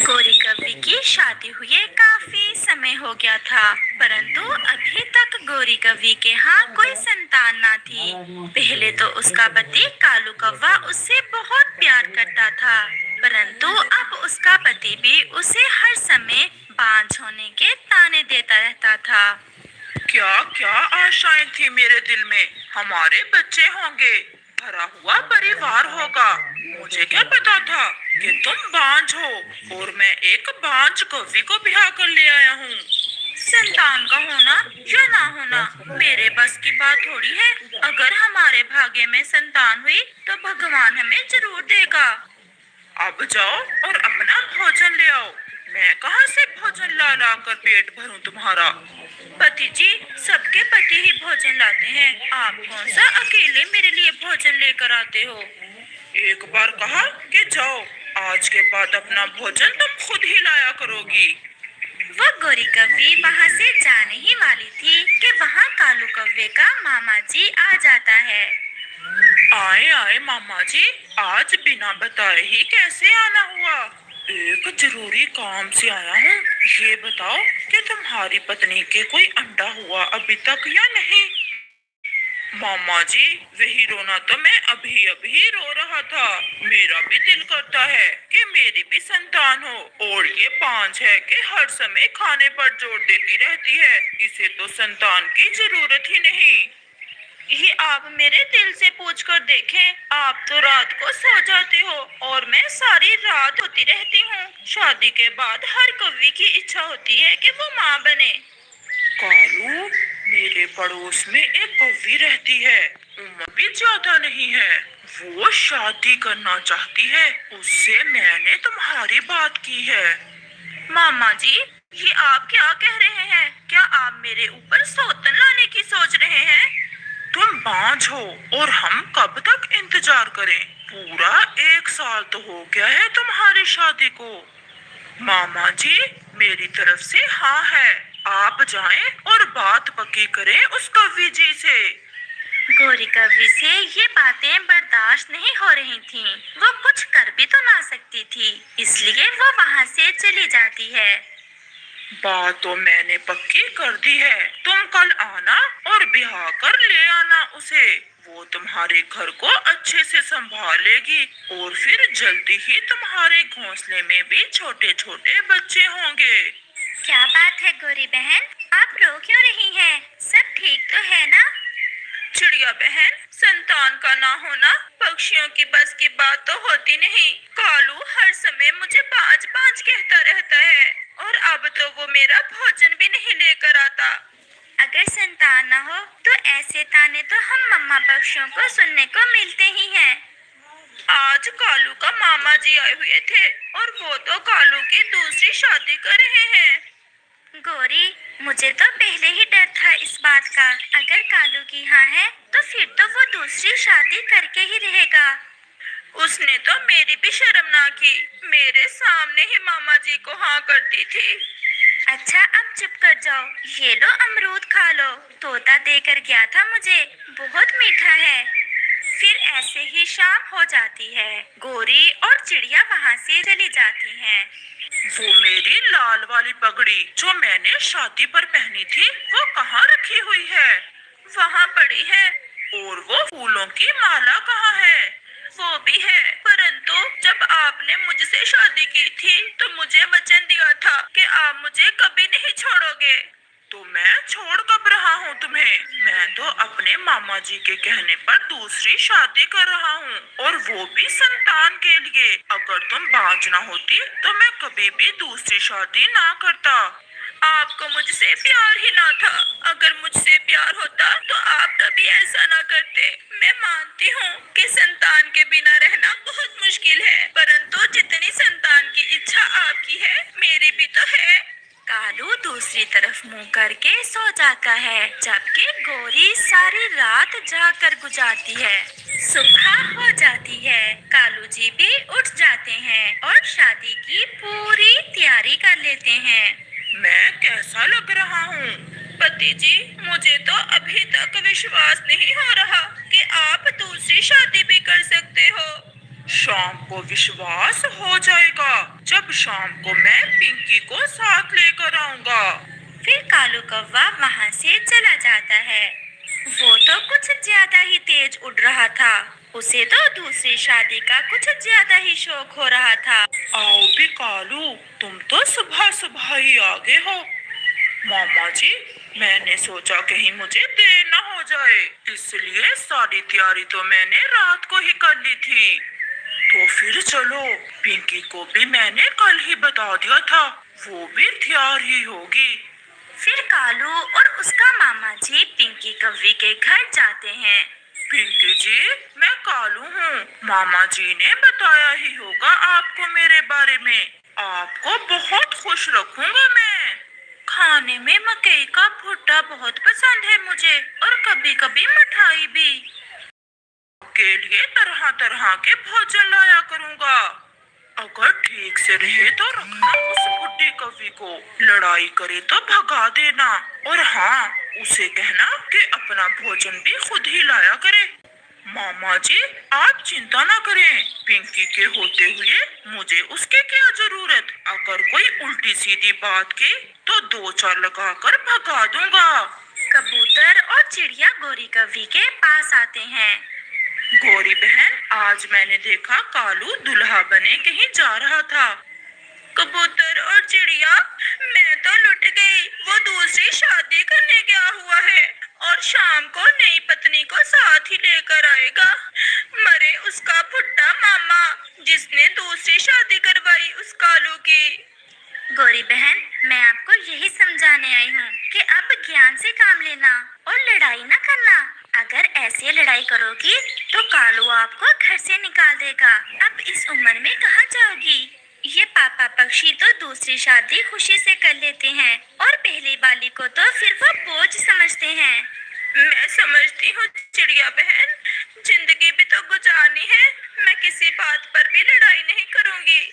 गौरी कव्वी की शादी हुए काफी समय हो गया था, परंतु अभी तक गौरी कव्वी के यहाँ कोई संतान ना थी। पहले तो उसका पति कालू कौवा उससे बहुत प्यार करता था, परंतु अब उसका पति भी उसे हर समय बांझ होने के ताने देता रहता था। क्या क्या आशाएं थी मेरे दिल में। हमारे बच्चे होंगे, भरा हुआ परिवार होगा। मुझे क्या पता था कि तुम बांझ हो और मैं एक बांझ कौवी को ब्याह कर ले आया हूँ। संतान का होना या ना होना मेरे बस की बात थोड़ी है। अगर हमारे भाग्य में संतान हुई तो भगवान हमें जरूर देगा। अब जाओ और अपना भोजन ले आओ। मैं कहाँ से भोजन ला ला कर पेट भरूं तुम्हारा। पति जी, सबके पति ही भोजन लाते हैं, आप कौन सा अकेले मेरे लिए भोजन लेकर आते हो। एक बार कहा कि जाओ, आज के बाद अपना भोजन तुम खुद ही लाया करोगी। वो गौरी कव्वी वहाँ से जाने ही वाली थी कि वहाँ कालू कौवे का मामा जी आ जाता है। आए आए मामा जी, आज बिना बताए ही कैसे आना हुआ। एक जरूरी काम से आया हूँ। ये बताओ कि तुम्हारी पत्नी के कोई अंडा हुआ अभी तक या नहीं। मामा जी, वही रोना तो मैं अभी अभी रो रहा था। मेरा भी दिल करता है कि मेरी भी संतान हो, और ये बांझ है कि हर समय खाने पर जोर देती रहती है। इसे तो संतान की जरूरत ही नहीं। ये आप मेरे दिल से पूछ कर देखें, आप तो रात को सो जाते हो और मैं सारी रात होती रहती हूँ। शादी के बाद हर कव्वी की इच्छा होती है कि वो माँ बने। कालू, मेरे पड़ोस में एक कौवी रहती है। उम्र भी ज्यादा नहीं है। वो शादी करना चाहती है। उससे मैंने तुम्हारी बात की है। मामा जी, ये आप क्या कह रहे हैं? क्या आप मेरे ऊपर सौतन लाने की सोच रहे हैं? तुम बांझ हो और हम कब तक इंतजार करें। पूरा 1 साल तो हो गया है तुम्हारी शादी को। मामा जी, मेरी तरफ से हाँ है। आप जाएं और बात पक्की करें उस कवि जी से। गौरी कव्वी से ये बातें बर्दाश्त नहीं हो रही थीं। वो कुछ कर भी तो ना सकती थी, इसलिए वो वहाँ से चली जाती है। बात तो मैंने पक्की कर दी है। तुम कल आना और ब्याह कर ले आना उसे। वो तुम्हारे घर को अच्छे से संभालेगी और फिर जल्दी ही तुम्हारे घोंसले में भी छोटे छोटे बच्चे होंगे। क्या बात है गौरी बहन, आप रो क्यों रही हैं? सब ठीक तो है ना? चिड़िया बहन, संतान का ना होना पक्षियों की बस की बात तो होती नहीं। कालू हर समय मुझे बाज बाज कहता रहता है और अब तो वो मेरा भोजन भी नहीं लेकर आता। अगर संतान ना हो तो ऐसे ताने तो हम मम्मा पक्षियों को सुनने को मिलते ही हैं। आज कालू का मामा जी आए हुए थे और वो तो कालू की दूसरी शादी कर रहे हैं। गौरी, मुझे तो पहले ही डर था इस बात का। अगर कालू की हाँ है तो फिर तो वो दूसरी शादी करके ही रहेगा। उसने तो मेरी भी शर्म ना की, मेरे सामने ही मामा जी को हाँ करती थी। अच्छा, अब चुप कर जाओ। ये लो अमरूद खा लो, तोता देकर गया था मुझे, बहुत मीठा है। फिर ऐसे ही शाम हो जाती है। गौरी और चिड़िया वहाँ से चली जाती हैं। वो मेरी लाल वाली पगड़ी जो मैंने शादी पर पहनी थी, वो कहाँ रखी हुई है? वहाँ पड़ी है। और वो फूलों की माला कहाँ है? वो भी है, परंतु जब आपने मुझसे शादी की थी तो मुझे वचन दिया था कि आप मुझे कभी नहीं छोड़ोगे। तो मैं छोड़ कब रहा हूँ तुम्हें? मैं तो अपने मामा जी के कहने पर दूसरी शादी कर रहा हूँ, और वो भी संतान के लिए। अगर तुम बांझ ना होती तो मैं कभी भी दूसरी शादी ना करता। आपको मुझसे प्यार ही ना था। अगर मुझसे प्यार होता तो आप कभी ऐसा ना करते। मैं मानती हूँ कि संतान के बिना रहना बहुत मुश्किल है, परंतु जितनी संतान की इच्छा आपकी है, मेरी भी तो है। कालू दूसरी तरफ मुंह करके सो जाता है, जबकि गौरी सारी रात जाकर गुजारती है। सुबह हो जाती है, कालू जी भी उठ जाते हैं और शादी की पूरी तैयारी कर लेते हैं। मैं कैसा लग रहा हूँ? पति जी, मुझे तो अभी तक विश्वास नहीं हो रहा कि आप दूसरी शादी भी कर सकते हो। शाम को विश्वास हो जाएगा जब शाम को मैं पिंकी को साथ लेकर आऊंगा। फिर कालू कौवा वहाँ से चला जाता है। वो तो कुछ ज्यादा ही तेज उड़ रहा था। उसे तो दूसरी शादी का कुछ ज्यादा ही शौक हो रहा था। आओ भी कालू, तुम तो सुबह सुबह ही आ गए हो। मामा जी, मैंने सोचा कहीं मुझे देर न हो जाए, इसलिए सारी तैयारी तो मैंने रात को ही कर ली थी। तो फिर चलो, पिंकी को भी मैंने कल ही बता दिया था, वो भी तैयार ही होगी। फिर कालू और उसका मामा जी पिंकी कौवी के घर जाते हैं। पिंकी जी, मैं कालू हूँ। मामा जी ने बताया ही होगा आपको मेरे बारे में। आपको बहुत खुश रखूंगा मैं। खाने में मकई का भुट्टा बहुत पसंद है मुझे, और कभी कभी मिठाई भी। के लिए तरह तरह के भोजन लाया करूंगा। अगर ठीक से रहे तो रखना उस बुढ़ी कवि को, लड़ाई करे तो भगा देना। और हाँ, उसे कहना कि अपना भोजन भी खुद ही लाया करे। मामा जी, आप चिंता ना करें, पिंकी के होते हुए मुझे उसके क्या जरूरत। अगर कोई उल्टी सीधी बात की तो दो चार लगाकर भगा दूंगा। कबूतर और चिड़िया गोरी कौवी के पास आते हैं। गौरी बहन, आज मैंने देखा कालू दुल्हा बने कहीं जा रहा था। कबूतर और चिड़िया, मैं तो लुट गई। वो दूसरी शादी करने गया हुआ है और शाम को नई पत्नी को साथ ही लेकर आएगा। मरे उसका भुट्टा मामा, जिसने दूसरी शादी करवाई उस कालू की। गौरी बहन, मैं आपको यही समझाने आई हूँ कि अब ज्ञान से काम लेना और लड़ाई ना करना। अगर ऐसे लड़ाई करोगी तो कालू आपको घर से निकाल देगा। अब इस उम्र में कहाँ जाओगी? ये पापा पक्षी तो दूसरी शादी खुशी से कर लेते हैं और पहली वाली को तो फिर वो बोझ समझते हैं। मैं समझती हूँ चिड़िया बहन, जिंदगी भी तो गुजारनी है। मैं किसी बात पर भी लड़ाई नहीं करूँगी।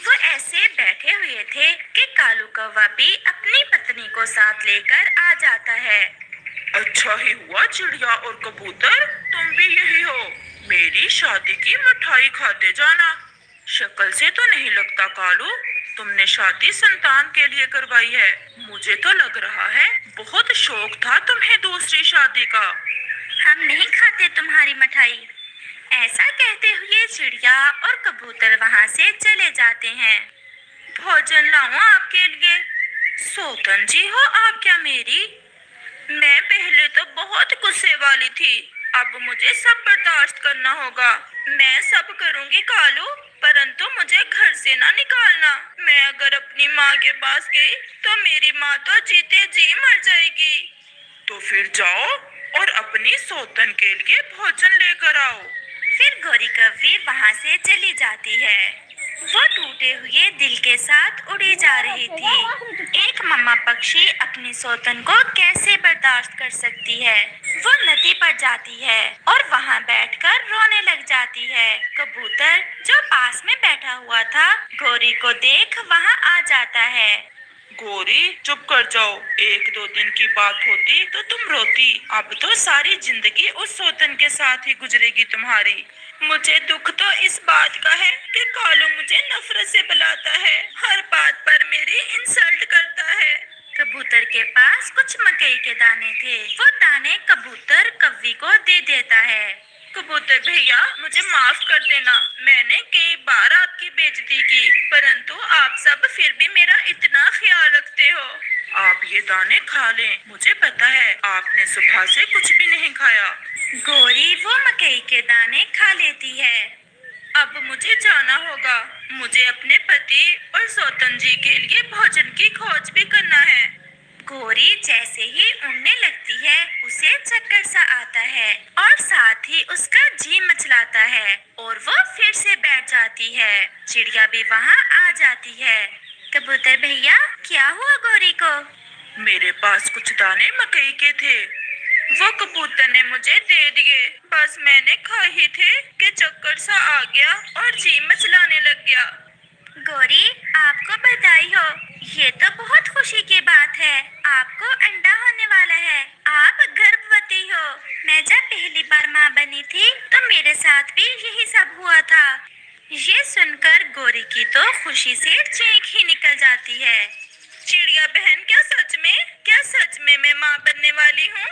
वो ऐसे बैठे हुए थे कि कालू कौवा भी अपनी पत्नी को साथ लेकर आ जाता है। अच्छा ही हुआ चिड़िया और कबूतर, तुम भी यही हो। मेरी शादी की मिठाई खाते जाना। शक्ल से तो नहीं लगता कालू तुमने शादी संतान के लिए करवाई है। मुझे तो लग रहा है बहुत शौक था तुम्हें दूसरी शादी का। हम नहीं खाते तुम्हारी मिठाई। ऐसा कहते हुए चिड़िया और कबूतर वहाँ से चले जाते हैं। भोजन लाऊं आपके लिए? सोतन जी हो आप क्या मेरी? मैं पहले तो बहुत गुस्से वाली थी, अब मुझे सब बर्दाश्त करना होगा। मैं सब करूँगी कालू, परंतु मुझे घर से ना निकालना। मैं अगर अपनी माँ के पास गई तो मेरी माँ तो जीते जी मर जाएगी। तो फिर जाओ और अपनी सोतन के लिए भोजन लेकर आओ। फिर गौरी कौवी वहाँ से चली जाती है। वो टूटे हुए दिल के साथ उड़ी जा रही थी। एक मम्मा पक्षी अपनी सोतन को कैसे बर्दाश्त कर सकती है। वो नदी पर जाती है और वहाँ बैठकर रोने लग जाती है। कबूतर जो पास में बैठा हुआ था गौरी को देख वहाँ आ जाता है। गौरी, चुप कर जाओ। एक दो दिन की बात होती तो तुम रोती, अब तो सारी जिंदगी उस सोतन के साथ ही गुजरेगी तुम्हारी। मुझे दुख तो इस बात का है कि कालू मुझे नफरत से बुलाता है, हर बात पर मेरी इंसल्ट करता है। कबूतर के पास कुछ मकई के दाने थे। वो दाने कबूतर कौवी को दे देता है। कबूतर भैया, मुझे माफ कर देना। मैंने कई बार आपकी बेइज्जती की, परंतु आप सब फिर भी मेरा इतना ख्याल रखते हो। आप ये दाने खा लें, मुझे पता है आपने सुबह से कुछ भी नहीं खाया। गौरी वो मकई के दाने खा लेती है। अब मुझे जाना होगा। मुझे अपने पति और सोतन जी के लिए भोजन की खोज भी करना है। गौरी जैसे ही उड़ने लगती है उसे चक्कर सा आता है और साथ ही उसका जी मचलाता है और वो फिर से बैठ जाती है। चिड़िया भी वहाँ आ जाती है। कबूतर भैया, क्या हुआ गौरी को? मेरे पास कुछ दाने मकई के थे, वो कबूतर ने मुझे दे दिए। बस मैंने खा ही थे कि चक्कर सा आ गया और जी मचलाने लग गया। गौरी, आपको बधाई हो। ये तो बहुत खुशी की बात है। आपको अंडा होने वाला है। आप गर्भवती हो। मैं जब पहली बार माँ बनी थी तो मेरे साथ भी यही सब हुआ था। ये सुनकर गोरी की तो खुशी से चीख ही निकल जाती है। चिड़िया बहन, क्या सच में मैं माँ बनने वाली हूँ?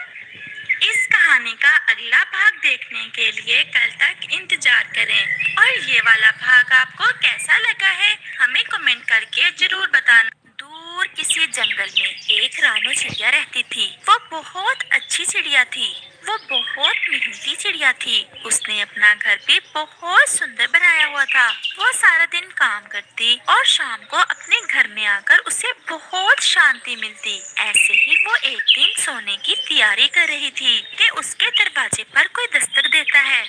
इस कहानी का अगला भाग देखने के लिए कल तक इंतजार करें। और ये वाला भाग आपको कैसा लगा है हमें कमेंट करके जरूर बताना। दूर किसी जंगल में एक रानू चिड़िया रहती थी। वो बहुत अच्छी चिड़िया थी। वो बहुत मेहनती चिड़िया थी। उसने अपना घर भी बहुत सुंदर बनाया हुआ था। वो सारा दिन काम करती और शाम को अपने घर में आकर उसे बहुत शांति मिलती। ऐसे ही वो एक दिन सोने की तैयारी कर रही थी कि उसके दरवाजे पर कोई दस्तक देता है।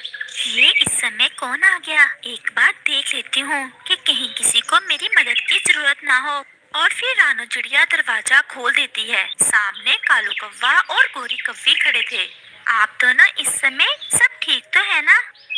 ये इस समय कौन आ गया? एक बार देख लेती हूँ कि कहीं किसी को मेरी मदद की जरूरत ना हो। और फिर रानू चिड़िया दरवाजा खोल देती है। सामने कालू कौवा और गोरी कौवी खड़े थे। आप दोनों इस समय सब ठीक तो है ना?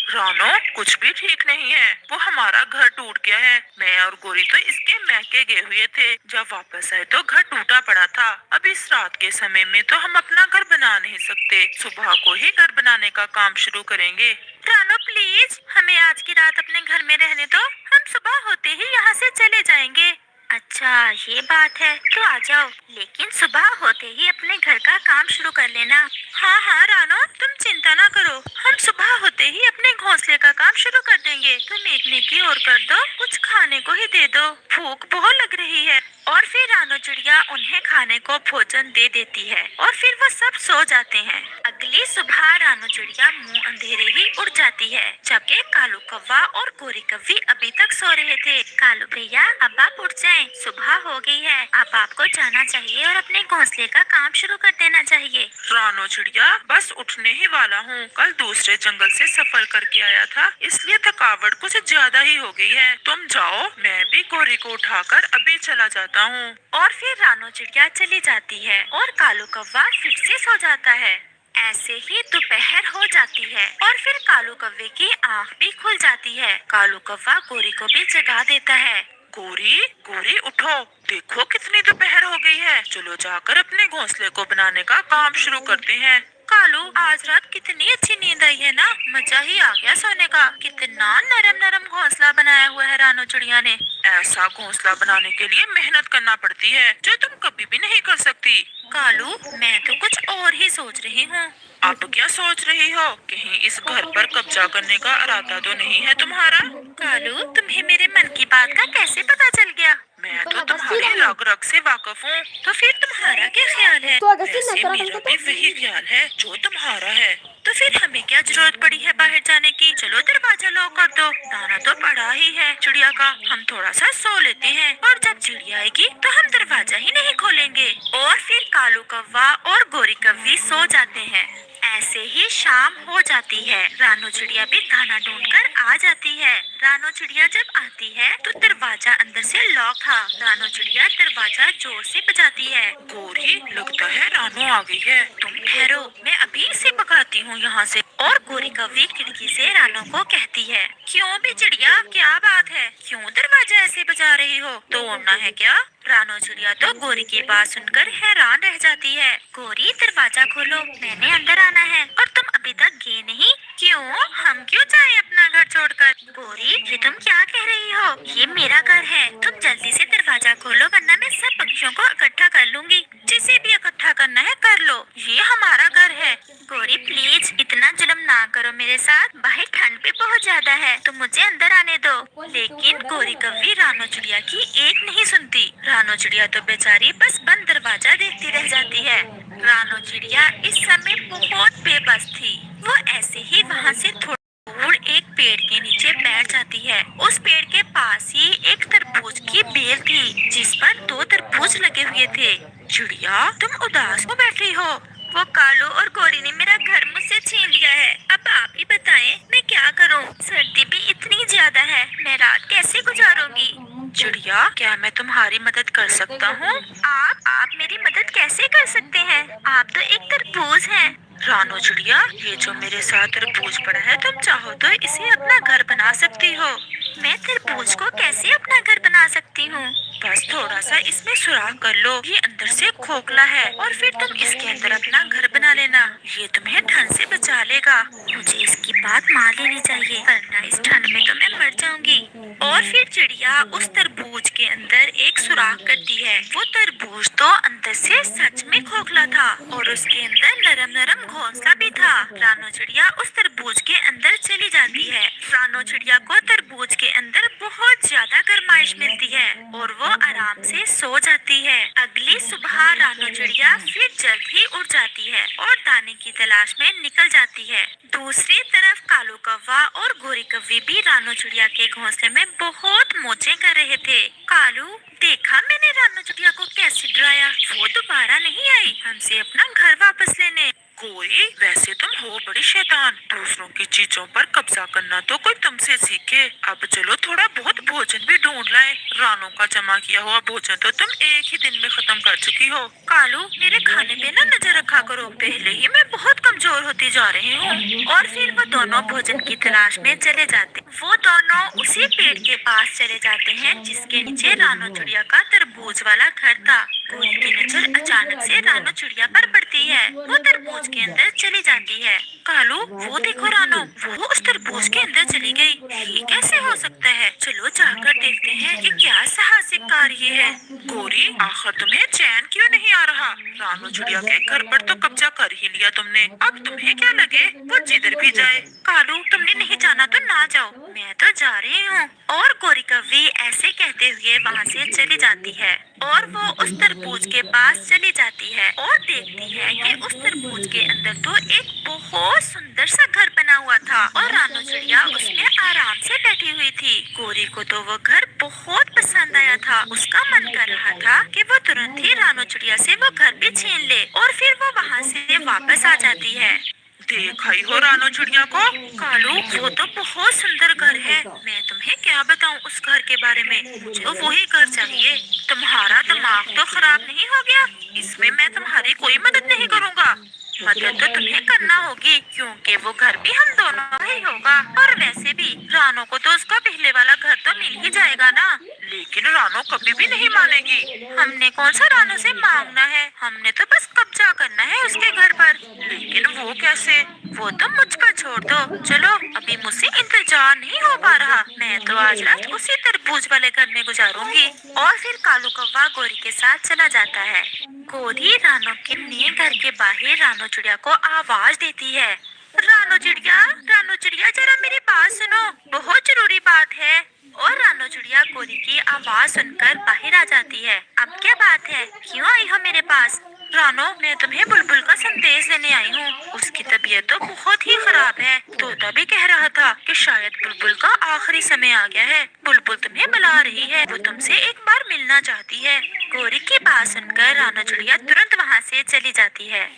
रानो, कुछ भी ठीक नहीं है। वो हमारा घर टूट गया है। मैं और गोरी तो इसके मैके गए हुए थे। जब वापस आए तो घर टूटा पड़ा था। अब इस रात के समय में तो हम अपना घर बना नहीं सकते। सुबह को ही घर बनाने का काम शुरू करेंगे। रानो प्लीज, हमें आज की रात अपने घर में रहने दो। हम सुबह होते ही यहाँ से चले जाएंगे। अच्छा ये बात है, तो आ जाओ, लेकिन सुबह होते ही अपने घर का काम शुरू कर लेना। हाँ हाँ रानो, तुम चिंता ना करो। हम सुबह होते ही अपने घोंसले का काम शुरू कर देंगे। तुम एक नेकी और कर दो, कुछ खाने को ही दे दो, भूख बहुत लग रही है। और फिर रानो चिड़िया उन्हें खाने को भोजन दे देती है और फिर वो सब सो जाते हैं। अगली सुबह रानो चिड़िया मुंह अंधेरे ही उड़ जाती है, जबकि कालू कौवा और गोरी कौवी अभी तक सो रहे थे। कालू भैया, अब आप उठ जाएं, सुबह हो गई है। अब आपको जाना चाहिए और अपने घोंसले का काम शुरू कर देना चाहिए। रानो चिड़िया, बस उठने ही वाला हूँ। कल दूसरे जंगल से सफर करके आया था, इसलिए थकावट कुछ ज्यादा ही हो गई है। तुम जाओ, मैं भी गोरी को उठाकर अभी चला जाता हूँ। और फिर रानो चिड़िया चली जाती है और कालू कौवा फिर से सो जाता है। ऐसे ही दोपहर हो जाती है और फिर कालू कौवे की आँख भी खुल जाती है। कालू कौवा गोरी को भी जगा देता है। गोरी, गोरी उठो, देखो कितनी दोपहर हो गई है। चलो जाकर अपने घोंसले को बनाने का काम शुरू करते हैं। कालू, आज रात कितनी अच्छी नींद आई है ना, मजा ही आ गया सोने का। कितना नरम नरम घोंसला बनाया हुआ है रानो चिड़िया ने। ऐसा घोंसला बनाने के लिए मेहनत करना पड़ती है, जो तुम कभी भी नहीं कर सकती। कालू, मैं तो कुछ और ही सोच रही हूँ। आप क्या सोच रही हो? कहीं इस घर पर कब्जा करने का इरादा तो नहीं है तुम्हारा? कालू, तुम्हें मेरे मन की बात का कैसे पता चल गया? मैं तो तुम्हारी रग रग से वाकिफ हूँ। तो फिर तुम्हारा क्या ख्याल है? वैसे मेरा भी वही ख्याल है जो तुम्हारा है। तो फिर हमें क्या जरूरत पड़ी है बाहर जाने की? चलो दरवाजा लॉक कर दो। दाना तो पड़ा ही है चिड़िया का, हम थोड़ा सा सो लेते हैं और जब चिड़िया आएगी तो हम दरवाजा ही नहीं खोलेंगे। और फिर कालू कौवा और गोरी कौवी सो जाते हैं। ऐसे ही शाम हो जाती है। रानो चिड़िया भी दाना ढूंढकर आ जाती है। रानो चिड़िया जब आती है तो दरवाजा अंदर से लॉक था। रानो चिड़िया दरवाजा जोर से बजाती है। गोरी, लगता है रानो आ गई है। तुम ठहरो, मैं अभी इसे भगाती हूँ यहाँ से। और गोरी कौवी खिड़की से रानो को कहती है, क्यों भी चिड़िया, क्या बात है? क्यों दरवाजा ऐसे बजा रही हो? तोड़ना है क्या? रानो चिड़िया तो गोरी की बात सुनकर हैरान रह जाती है। गोरी, दरवाजा खोलो, मैंने अंदर आना है और तुम अभी तक गए नहीं। क्यों? हम क्यों जाएं अपना घर छोड़कर? गोरी, ये तुम क्या कह रही हो? ये मेरा घर है, तुम जल्दी से दरवाजा खोलो वरना मैं सब पक्षियों को इकट्ठा कर लूंगी। जिसे भी इकट्ठा करना है कर लो, ये हमारा घर है। गोरी प्लीज, इतना जुल्म ना करो मेरे साथ। बाहर ठंड भी बहुत ज्यादा है, तो मुझे अंदर आने दो। लेकिन गोरी कौवी रानो चिड़िया की एक नहीं सुनती। रानो चिड़िया तो बेचारी बस बंद दरवाजा देखती रह जाती है। रानो चिड़िया इस समय बहुत बेबस थी। वो ऐसे ही वहाँ से थोड़ा दूर एक पेड़ के नीचे बैठ जाती है। उस पेड़ के पास ही एक तरबूज की बेल थी, जिस पर 2 तरबूज लगे हुए थे। चिड़िया, तुम उदास क्यों बैठी हो? वो कालू और गोरी ने मेरा घर मुझसे छीन लिया है। अब आप ही बताएं, मैं क्या करूं? सर्दी भी इतनी ज्यादा है, मैं रात कैसे गुजारूंगी? चिड़िया, क्या मैं तुम्हारी मदद कर सकता हूँ? आप मेरी मदद कैसे कर सकते हैं? आप तो एक तरबूज हैं। रानो चिड़िया, ये जो मेरे साथ तरबूज पड़ा है, तुम चाहो तो इसे अपना घर बना सकती हो। मैं तरबूज को कैसे अपना घर बना सकती हूँ? बस थोड़ा सा इसमें सुराख कर लो, ये अंदर से खोखला है, और फिर तुम इसके अंदर अपना घर बना लेना। ये तुम्हें ठंड से बचा लेगा। मुझे इसकी बात मान लेनी चाहिए, वरना इस ठंड में तो मैं मर जाऊंगी। और फिर चिड़िया उस तरबूज के अंदर एक सुराख करती है। वो तरबूज तो अंदर से सच में खोखला था, और उसके अंदर नरम नरम घोंसला भी था। रानो चिड़िया उस तरबूज के अंदर चली जाती है। रानो चिड़िया को तरबूज के अंदर बहुत ज्यादा गर्माइश मिलती है, और वो आराम से सो जाती है। अगली सुबह रानो चिड़िया फिर जल्द ही उठ जाती है और दाने की तलाश में निकल जाती है। दूसरी तरफ कालू कौवा और गोरी कौवी भी रानो चिड़िया के घोंसले में बहुत मौजें कर रहे थे। कालू, देखा मैंने रानो चिड़िया को कैसे डराया? वो दोबारा नहीं आई हमसे अपना घर वापस लेने। गोरी, वैसे तुम हो बड़ी शैतान, दूसरों की चीजों पर कब्जा करना तो कोई तुमसे सीखे। अब चलो थोड़ा बहुत भोजन भी ढूंढ लाए। रानों का जमा किया हुआ भोजन तो तुम एक ही दिन में खत्म कर चुकी हो। कालू, मेरे खाने पे ना नजर रखा करो, पहले ही मैं बहुत कमजोर होती जा रही हूँ। और फिर वो दोनों भोजन की तलाश में चले जाते। वो दोनों उसी पेड़ के पास चले जाते हैं जिसके नीचे रानो चिड़िया का तरबूज वाला घर था। गोरी की नजर अचानक से रानो चिड़िया पर पड़ती है। वो तरबूज के अंदर चली जाती है। कालू, वो देखो रानो, वो उस तरबूज के अंदर चली गई। ये कैसे हो सकता है? चलो जाकर देखते हैं कि क्या साहसिक कार्य है। गोरी, आखिर तुम्हें चैन क्यों नहीं आ रहा? रानो चिड़िया के घर पर तो कब्जा कर ही लिया तुमने, अब तुम्हें क्या लगे वो जिधर भी जाए। कालू, तुमने नहीं जाना तो ना जाओ, मैं तो जा रही हूँ। और गोरी कौवी ऐसे कहते हुए वहाँ से चली जाती है, और वो उस तरबूज के पास चली जाती है और देखती है कि उस तरबूज के अंदर तो एक बहुत सुंदर सा घर बना हुआ था, और रानो चिड़िया उसमें आराम से बैठी हुई थी। गोरी को तो वो घर बहुत पसंद आया था। उसका मन कर रहा था कि वो तुरंत ही रानो चिड़िया से वो घर भी छीन ले, और फिर वो वहाँ से वापस आ जाती है। देखा ही हो रानो चिड़िया को। कालू, वो तो बहुत सुंदर घर है। मैं तुम्हें क्या बताऊं उस घर के बारे में? मुझे तो वही घर चाहिए। तुम्हारा दिमाग तो खराब नहीं हो गया? इसमें मैं तुम्हारी कोई मदद नहीं करूंगा। मदद तो तुम्हें करना होगी, क्योंकि वो घर भी हम दोनों का ही होगा। और वैसे भी रानो को तो उसका पहले वाला घर तो मिल ही जाएगा ना। लेकिन रानो कभी भी नहीं मानेगी। हमने कौन सा रानो से मांगना है? हमने तो बस कब्जा करना है उसके घर पर। लेकिन वो कैसे? वो तो मुझ पर छोड़ दो। चलो, अभी मुझसे इंतजार नहीं हो पा रहा। मैं तो आज रात उसी तरबूज वाले घर में गुजारूंगी। और फिर कालू कौवा गोरी के साथ चला जाता है। गोरी रानो के नए घर के बाहर रानो चिड़िया को आवाज देती है। रानो चिड़िया, जरा मेरी बात सुनो, बहुत जरूरी बात है। और रानो चिड़िया गोरी की आवाज सुनकर बाहर आ जाती है। अब क्या बात है? क्यों आई हो मेरे पास? रानो, मैं तुम्हें बुलबुल का संदेश लेने आई हूँ। उसकी तबीयत तो बहुत ही खराब है। तोता भी कह रहा था कि शायद बुलबुल का आखिरी समय आ गया है। बुलबुल तुम्हें बुला रही है, वो तुमसे एक बार मिलना चाहती है। गोरी की बात सुनकर रानो चिड़िया तुरंत वहाँ से चली जाती है।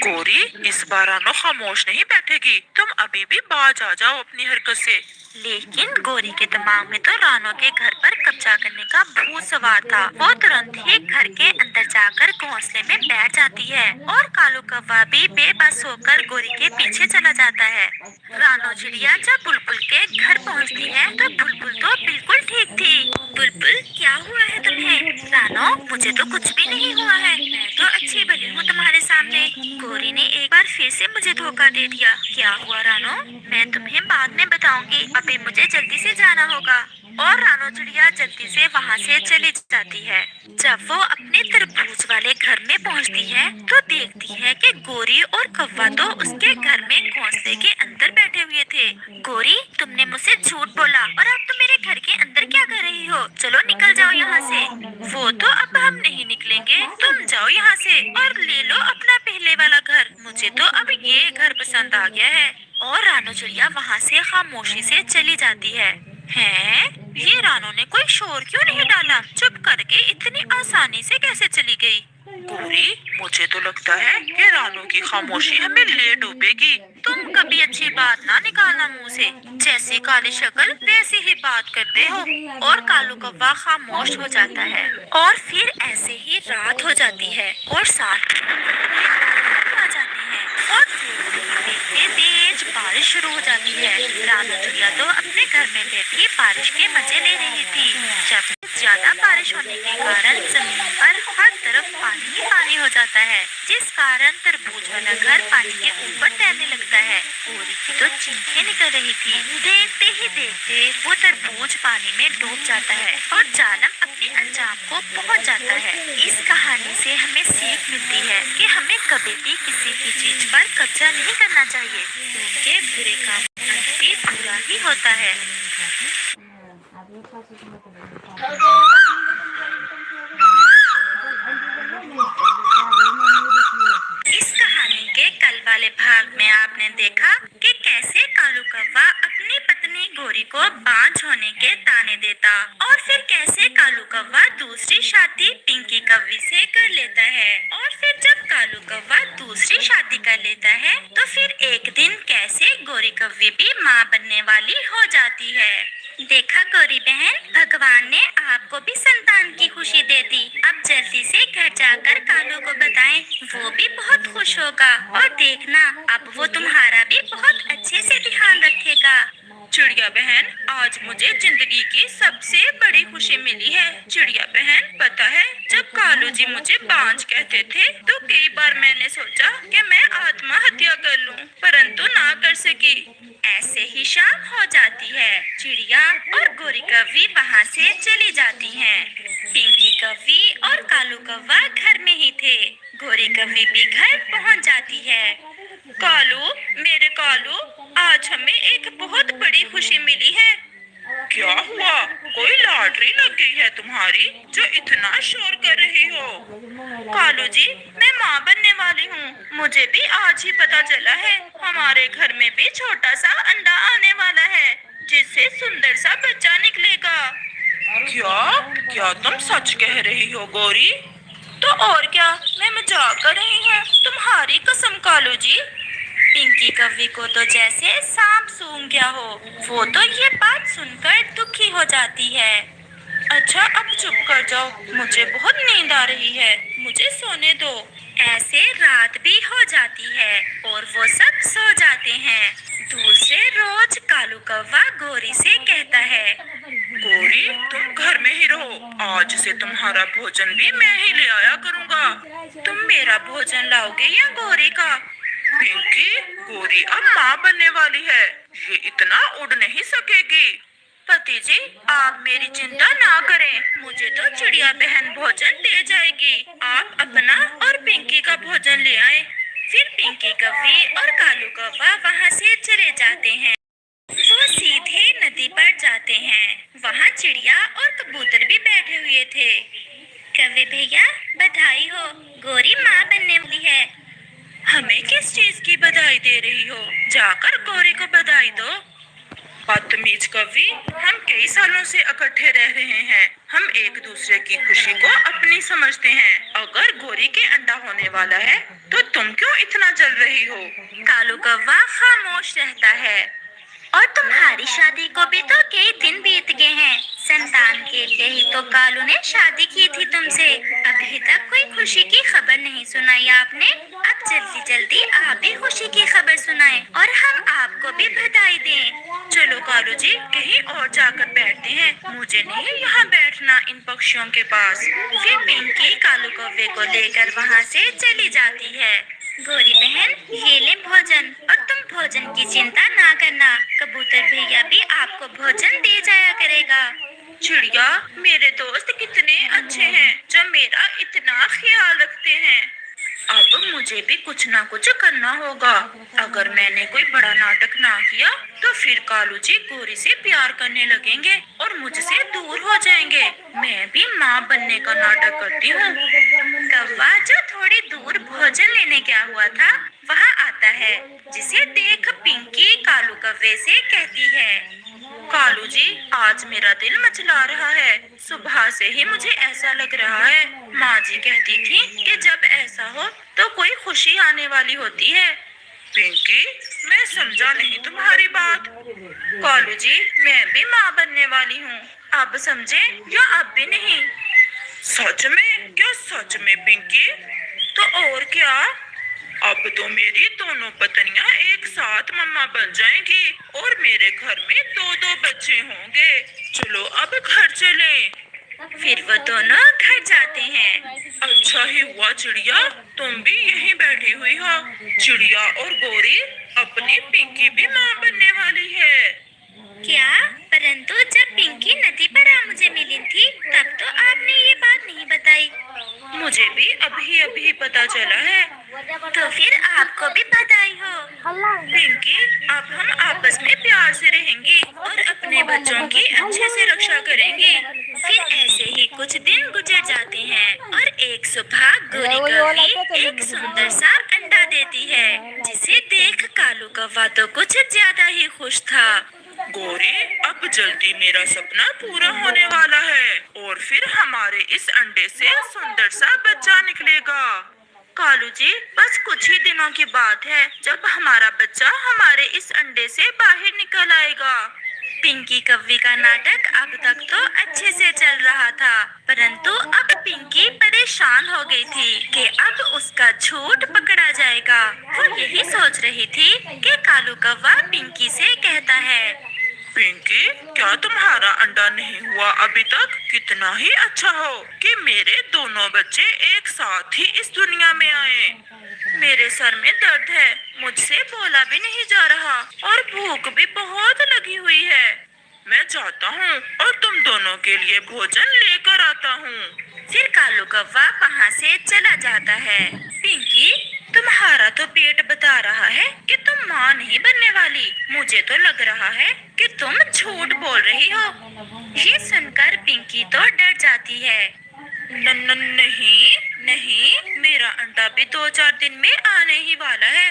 गोरी, इस बार रानो खामोश नहीं बैठेगी। तुम अभी भी बाज आ जाओ अपनी हरकत से। लेकिन गोरी के दिमाग में तो रानो के घर पर कब्जा करने का भूत सवार था। वो तुरंत ही घर के अंदर जाकर घोंसले में बैठ जाती है, और कालू कौवा भी बेबस होकर गोरी के पीछे चला जाता है। रानो चिड़िया जब बुलबुल के घर पहुंचती है तो बुलबुल तो बिल्कुल ठीक थी। बुलबुल, क्या हुआ है तुम्हें? रानो, मुझे तो कुछ भी नहीं हुआ है, मैं तो अच्छी भली हूँ तुम्हारे सामने। गोरी ने एक बार फिर से मुझे धोखा दे दिया। क्या हुआ रानो? मैं तुम्हें बाद में बताऊंगी, अभी मुझे जल्दी से जाना होगा। और रानो चिड़िया जल्दी से वहाँ से चली जाती है। जब वो अपने तरबूज वाले घर में पहुँचती है तो देखती है कि गोरी और कौवा तो उसके घर में घोंसले के अंदर बैठे हुए थे। गोरी, तुमने मुझसे झूठ बोला, और अब तुम मेरे घर के अंदर क्या कर रही हो? चलो निकल जाओ यहाँ से। वो तो अब हम नहीं निकलेंगे, तुम जाओ यहाँ से और ले लो अपना पहले वाला घर। मुझे तो अब ये घर पसंद आ गया है। और रानो चिड़िया वहाँ से खामोशी से चली जाती है। ये रानो ने कोई शोर क्यों नहीं डाला? चुप करके इतनी आसानी से कैसे चली गई? गोरी, मुझे तो लगता है कि रानो की खामोशी हमें ले डूबेगी। तुम कभी अच्छी बात ना निकालना मुंह से। जैसी काली शक्ल वैसी ही बात करते हो। और कालू कौवा खामोश हो जाता है, और फिर ऐसे ही रात हो जाती है, और साथ आ जाते हैं। और देखते तेज बारिश शुरू हो जाती है। रानू चिड़िया तो अपने घर में बैठी बारिश के मजे ले रही थी जब ज्यादा बारिश होने के कारण जमीन पर हर तरफ पानी ही पानी हो जाता है, जिस कारण तरबूज वाला घर पानी के ऊपर तैरने लगता है। गोरी की तो चीखें निकल रही थी। देखते ही देखते वो तरबूज पानी में डूब जाता है और जालम अपने अंजाम को पहुंच जाता है। इस कहानी से हमें सीख मिलती है कि हमें कभी भी किसी की चीज पर कब्जा नहीं करना चाहिए, क्योंकि बुरे काम भी बुरा ही होता है। इस कहानी के कल वाले भाग में आपने देखा कि कैसे कालू कौवा अपनी पत्नी गोरी को बांझ होने के ताने देता और फिर कैसे कालू कौवा दूसरी शादी पिंकी कौवी से कर लेता है। और फिर जब कालू कौवा दूसरी शादी कर लेता है तो फिर एक दिन कैसे गोरी कौवी भी माँ बनने वाली हो जाती है। देखा गोरी बहन, भगवान ने आपको भी संतान की खुशी दे दी। अब जल्दी से घर जाकर कालू को बताएं, वो भी बहुत खुश होगा और देखना अब वो तुम्हारा भी बहुत अच्छे से ध्यान रखेगा। चिड़िया बहन, आज मुझे जिंदगी की सबसे बड़ी खुशी मिली है। चिड़िया बहन, पता है जब कालू जी मुझे बांझ कहते थे तो कई बार मैंने सोचा कि मैं आत्महत्या कर लूं, परंतु ना कर सकी। ऐसे ही शाम हो जाती है। चिड़िया और गोरी कौवी वहाँ से चली जाती हैं। पिंकी कौवी और कालू कौवा घर में ही थे। गोरी कौवी भी घर पहुँच जाती है। कालू, मेरे कालू, आज हमें एक बहुत बड़ी खुशी मिली है। क्या हुआ? कोई लॉटरी लग गई है तुम्हारी जो इतना शोर कर रही हो? कालू जी, मैं माँ बनने वाली हूँ। मुझे भी आज ही पता चला है। हमारे घर में भी छोटा सा अंडा आने वाला है जिससे सुंदर सा बच्चा निकलेगा। क्या क्या तुम सच कह रही हो गोरी? तो और क्या, मैं मजाक कर रही हूँ। तुम्हारी कसम कालू जी। पिंकी कौवी को तो जैसे सांप सूंघ गया हो। वो तो ये बात सुनकर दुखी हो जाती है। अच्छा, अब चुप कर जाओ, मुझे बहुत नींद आ रही है, मुझे सोने दो। ऐसे रात भी हो जाती है और वो सब सो जाते हैं। दूर से रोज कालू कौवा गोरी से कहता है, गोरी, तुम घर में ही रहो, आज से तुम्हारा भोजन भी मैं ही ले आया करूँगा। तुम मेरा भोजन लाओगे या गोरी का? पिंकी, गोरी अब माँ बनने वाली है, ये इतना उड़ नहीं सकेगी। पति जी, आप मेरी चिंता ना करें, मुझे तो चिड़िया बहन भोजन दे जाएगी। आप अपना और पिंकी का भोजन ले आए। फिर पिंकी कौवी और कालू कौवा वहाँ से चले जाते हैं। वो सीधे नदी पर जाते हैं। वहाँ चिड़िया और कबूतर भी बैठे हुए थे। कौवे भैया, बधाई हो, गोरी माँ बनने वाली है। हमें किस चीज की बधाई दे रही हो? जाकर गोरी को बधाई दो। बदतमीज कवि, हम कई सालों से इकट्ठे रह रहे हैं, हम एक दूसरे की खुशी को अपनी समझते हैं। अगर गोरी के अंडा होने वाला है तो तुम क्यों इतना जल रही हो? कालू कौवा खामोश रहता है। और तुम्हारी शादी को भी तो कई दिन बीत गए हैं। संतान के लिए ही तो कालू ने शादी की थी तुमसे। अभी तक कोई खुशी की खबर नहीं सुनाई आपने। अब जल्दी जल्दी आप भी खुशी की खबर सुनाएं और हम आपको भी बधाई दें। चलो कालू जी, कहीं और जाकर बैठते हैं, मुझे नहीं यहाँ बैठना इन पक्षियों के पास। फिर पिंकी कालू कौवे को लेकर वहाँ से चली जाती है। गोरी बहन, ये ले भोजन, और तुम भोजन की चिंता ना करना, कबूतर भैया भी आपको भोजन दे जाया करेगा। चिड़िया, मेरे दोस्त कितने अच्छे हैं जो मेरा इतना ख्याल रखते हैं। अब मुझे भी कुछ ना कुछ करना होगा। अगर मैंने कोई बड़ा नाटक ना किया तो फिर कालू जी गोरी से प्यार करने लगेंगे और मुझसे दूर हो जाएंगे। मैं भी माँ बनने का नाटक करती हूँ। कौवा जो थोड़ी दूर भोजन लेने गया हुआ था वहाँ आता है, जिसे देख पिंकी कालू कौवे से कहती है, कालू जी, आज मेरा दिल मचला रहा है। सुबह से ही मुझे ऐसा लग रहा है। माँ जी कहती थी कि जब ऐसा हो तो कोई खुशी आने वाली होती है। पिंकी, मैं समझा नहीं तुम्हारी बात। कालू जी, मैं भी माँ बनने वाली हूँ, अब समझे या अब भी नहीं? सच में? क्या सच में पिंकी? तो और क्या? अब तो मेरी दोनों पत्नियां एक साथ मम्मा बन जाएंगी और मेरे घर में दो दो बच्चे होंगे। चलो अब घर चलें। फिर वो दोनों घर जाते हैं। अच्छा ही हुआ चिड़िया, तुम भी यहीं बैठी हुई हो। चिड़िया और गोरी, अपनी पिंकी भी माँ बनने वाली है। क्या? परंतु जब पिंकी नदी पर आ मुझे मिली थी तब तो आपने ये बात नहीं बताई। मुझे भी अभी अभी पता चला है। तो फिर आपको भी बधाई हो। पिंकी, अब हम आपस में प्यार से रहेंगी और अपने बच्चों की अच्छे से रक्षा करेंगी। फिर ऐसे ही कुछ दिन गुजर जाते हैं और एक सुबह गोरी कौवी एक सुंदर सा अंडा देती है, जिसे देख कालू कौवा तो कुछ ज्यादा ही खुश था। गोरी, अब जल्दी मेरा सपना पूरा होने वाला है और फिर हमारे इस अंडे से सुंदर सा बच्चा निकलेगा। कालू जी, बस कुछ ही दिनों की बात है जब हमारा बच्चा हमारे इस अंडे से बाहर निकल आएगा। पिंकी कौवी का नाटक अब तक तो अच्छे से चल रहा था, परंतु अब पिंकी परेशान हो गई थी कि अब उसका झूठ पकड़ा जाएगा। वो यही सोच रही थी कि कालू कौवा पिंकी से कहता है, पिंकी, क्या तुम्हारा अंडा नहीं हुआ अभी तक? कितना ही अच्छा हो कि मेरे दोनों बच्चे एक साथ ही इस दुनिया में आए। मेरे सर में दर्द है, मुझसे बोला भी नहीं जा रहा और भूख भी बहुत लगी हुई है। मैं जाता हूँ और तुम दोनों के लिए भोजन लेकर आता हूँ। फिर कालू कौवा वहाँ से चला जाता है। पिंकी, तुम्हारा तो पेट बता रहा है कि तुम माँ नहीं बनने वाली। मुझे तो लग रहा है कि तुम झूठ बोल रही हो। ये सुनकर पिंकी तो डर जाती है। नहीं नहीं, मेरा अंडा भी 2-4 दिन में आने ही वाला है।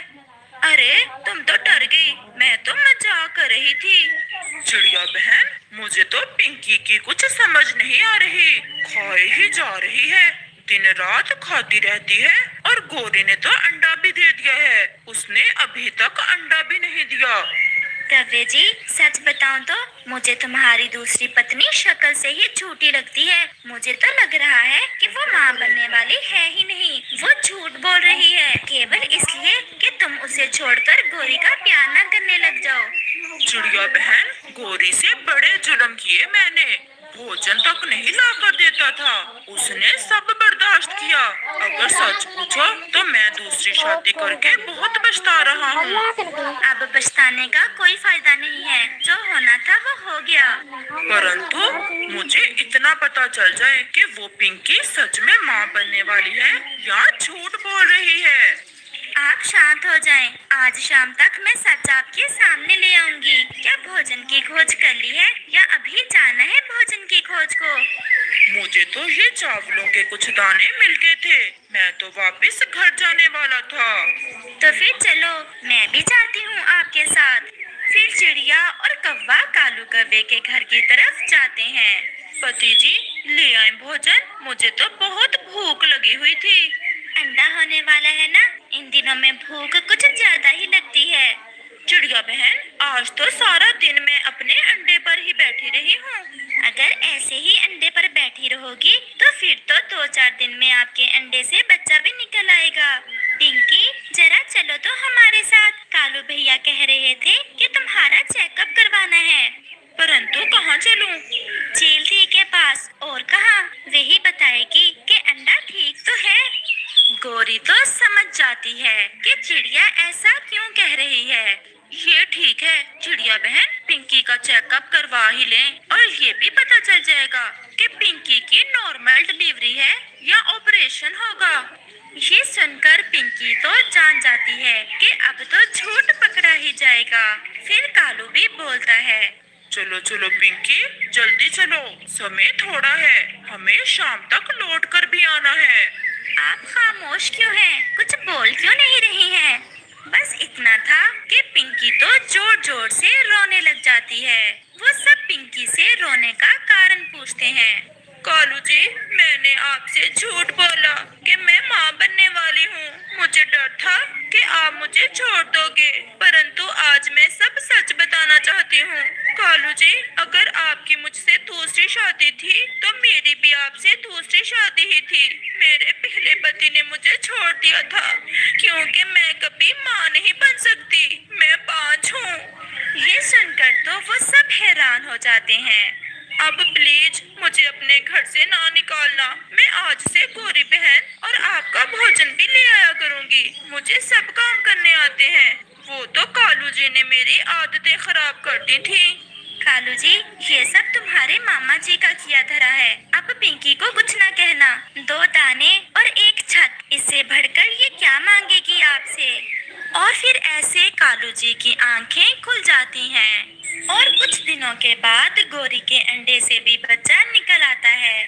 अरे, तुम तो डर गई, मैं तो मजाक कर रही थी। चिड़िया बहन, मुझे तो पिंकी की कुछ समझ नहीं आ रही। खाए ही जा रही है, दिन रात खाती रहती है और गोरी ने तो अंडा भी दे दिया है। उसने अभी तक अंडा भी नहीं दिया। कौवे जी, सच बताऊं तो मुझे तुम्हारी दूसरी पत्नी शक्ल से ही झूठी लगती है। मुझे तो लग रहा है कि वो माँ बनने वाली है ही नहीं। वो झूठ बोल रही है केवल इसलिए कि तुम उसे छोड़कर गोरी का प्यार न करने लग जाओ। चिड़िया बहन, गोरी से बड़े जुल्म किए मैंने। भोजन तक नहीं लाकर देता था। उसने सब बर्दाश्त किया। अगर सच पूछो तो मैं दूसरी शादी करके बहुत पछता रहा हूँ। अब पछताने का कोई फायदा नहीं है, जो होना था वो हो गया। परंतु मुझे इतना पता चल जाए कि वो पिंकी सच में माँ बनने वाली है या झूठ बोल रही है। आप शांत हो जाएं। आज शाम तक मैं सच आपके सामने ले आऊंगी। क्या भोजन की खोज कर ली है या अभी जाना है भोजन की खोज को? मुझे तो ये चावलों के कुछ दाने मिल गए थे। मैं तो वापस घर जाने वाला था। तो फिर चलो, मैं भी जाती हूँ आपके साथ। फिर चिड़िया और कौवा कालू कौवे के घर की तरफ जाते हैं। पति जी, ले आए भोजन, मुझे तो बहुत भूख लगी हुई थी। अंडा होने वाला है ना, इन दिनों में भूख कुछ ज्यादा ही लगती है। चिड़िया बहन, आज तो सारा दिन मैं अपने अंडे पर ही बैठी रही हूँ। अगर ऐसे ही अंडे पर बैठी रहोगी तो फिर तो 2-4 दिन में आपके अंडे से बच्चा भी निकल आएगा। पिंकी, जरा चलो तो हमारे साथ। कालू भैया कह रहे थे कि तुम्हारा चेकअप करवाना है। परंतु कहाँ चलूं? चीलती के पास, और कहाँ? वही बताएगी कि अंडा ठीक तो है। गोरी तो समझ जाती है कि चिड़िया ऐसा क्यों कह रही है। ये ठीक है चिड़िया बहन, पिंकी का चेकअप करवा ही लें और ये भी पता चल जाएगा कि पिंकी की नॉर्मल डिलीवरी है या ऑपरेशन होगा। ये सुनकर पिंकी तो जान जाती है कि अब तो झूठ पकड़ा ही जाएगा। फिर कालू भी बोलता है, चलो चलो पिंकी, जल्दी चलो, समय थोड़ा है, हमें शाम तक लौट कर भी आना है। आप खामोश क्यों हैं? कुछ बोल क्यों नहीं रही हैं? बस इतना था कि पिंकी तो जोर जोर से रोने लग जाती है। वो सब पिंकी से रोने का कारण पूछते हैं। कालू जी, मैंने आपसे झूठ बोला कि मैं माँ बनने वाली हूँ। मुझे डर था कि आप मुझे छोड़ दोगे, परंतु आज मैं सब सच बताना चाहती हूँ। कालू जी, अगर आपकी मुझसे दूसरी शादी थी तो मेरी भी आपसे दूसरी शादी ही थी। मेरे पहले पति ने मुझे छोड़ दिया था क्योंकि मैं कभी माँ नहीं बन सकती। मैं 5 हूँ। ये सुनकर तो वो सब हैरान हो जाते हैं। अब प्लीज मुझे अपने घर से ना निकालना। मैं आज से गौरी बहन और आपका भोजन भी ले आया करूँगी। मुझे सब काम करने आते हैं। वो तो कालू जी ने मेरी आदतें खराब कर दी थी। कालू जी, ये सब तुम्हारे मामा जी का किया धरा है। अब पिंकी को कुछ ना कहना। 2 दाने और 1 छत, इससे बढ़कर ये क्या मांगेगी आपसे। और फिर ऐसे कालू जी की आंखें खुल जाती हैं और कुछ दिनों के बाद गौरी के अंडे से भी बच्चा निकल आता है।